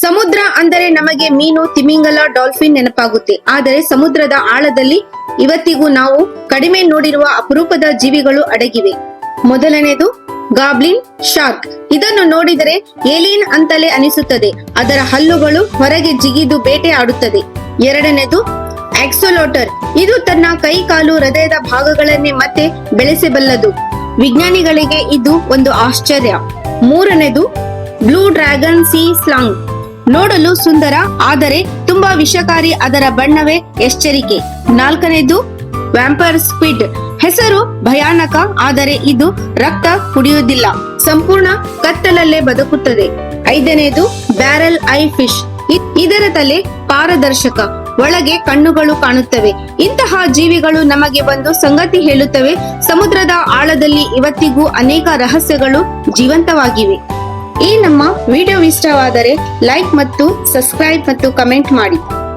ಸಮುದ್ರ ಅಂದರೆ ನಮಗೆ ಮೀನು, ತಿಮಿಂಗಲ, ಡಾಲ್ಫಿನ್ ನೆನಪಾಗುತ್ತೆ. ಆದರೆ ಸಮುದ್ರದ ಆಳದಲ್ಲಿ ಇವತ್ತಿಗೂ ನಾವು ಕಡಿಮೆ ನೋಡಿರುವ ಅಪರೂಪದ ಜೀವಿಗಳು ಅಡಗಿವೆ. ಮೊದಲನೇದು ಗಾಬ್ಲಿನ್ ಶಾರ್ಕ್. ಇದನ್ನು ನೋಡಿದರೆ ಏಲಿಯನ್ ಅಂತಲೇ ಅನಿಸುತ್ತದೆ. ಅದರ ಹಲ್ಲುಗಳು ಹೊರಗೆ ಜಿಗಿದು ಬೇಟೆ ಆಡುತ್ತದೆ. ಎರಡನೇದು ಆಕ್ಸೋಲೋಟರ್. ಇದು ತನ್ನ ಕೈ ಕಾಲು ಹೃದಯದ ಭಾಗಗಳನ್ನೇ ಮತ್ತೆ ಬೆಳೆಸಬಲ್ಲದು. ವಿಜ್ಞಾನಿಗಳಿಗೆ ಇದು ಒಂದು ಆಶ್ಚರ್ಯ. ಮೂರನೇದು ಬ್ಲೂ ಡ್ರ್ಯಾಗನ್ ಸೀ ಸ್ಲಾಂಗ್. ನೋಡಲು ಸುಂದರ, ಆದರೆ ತುಂಬಾ ವಿಷಕಾರಿ. ಅದರ ಬಣ್ಣವೇ ಎಚ್ಚರಿಕೆ. ನಾಲ್ಕನೇದು ವ್ಯಾಂಪರ್ ಸ್ಕ್ವಿಡ್. ಹೆಸರು ಭಯಾನಕ, ಆದರೆ ಇದು ರಕ್ತ ಕುಡಿಯುವುದಿಲ್ಲ. ಸಂಪೂರ್ಣ ಕತ್ತಲಲ್ಲೇ ಬದುಕುತ್ತದೆ. ಐದನೇದು ಬ್ಯಾರೆಲ್ ಐ ಫಿಶ್. ಇದರ ತಲೆ ಪಾರದರ್ಶಕ, ಒಳಗೆ ಕಣ್ಣುಗಳು ಕಾಣುತ್ತವೆ. ಇಂತಹ ಜೀವಿಗಳು ನಮಗೆ ಒಂದು ಸಂಗತಿ ಹೇಳುತ್ತವೆ: ಸಮುದ್ರದ ಆಳದಲ್ಲಿ ಇವತ್ತಿಗೂ ಅನೇಕ ರಹಸ್ಯಗಳು ಜೀವಂತವಾಗಿವೆ. ಈ ನಮ್ಮ ವಿಡಿಯೋ ಇಷ್ಟವಾದರೆ ಲೈಕ್ ಮತ್ತು ಸಬ್ಸ್ಕ್ರೈಬ್ ಮತ್ತು ಕಮೆಂಟ್ ಮಾಡಿ.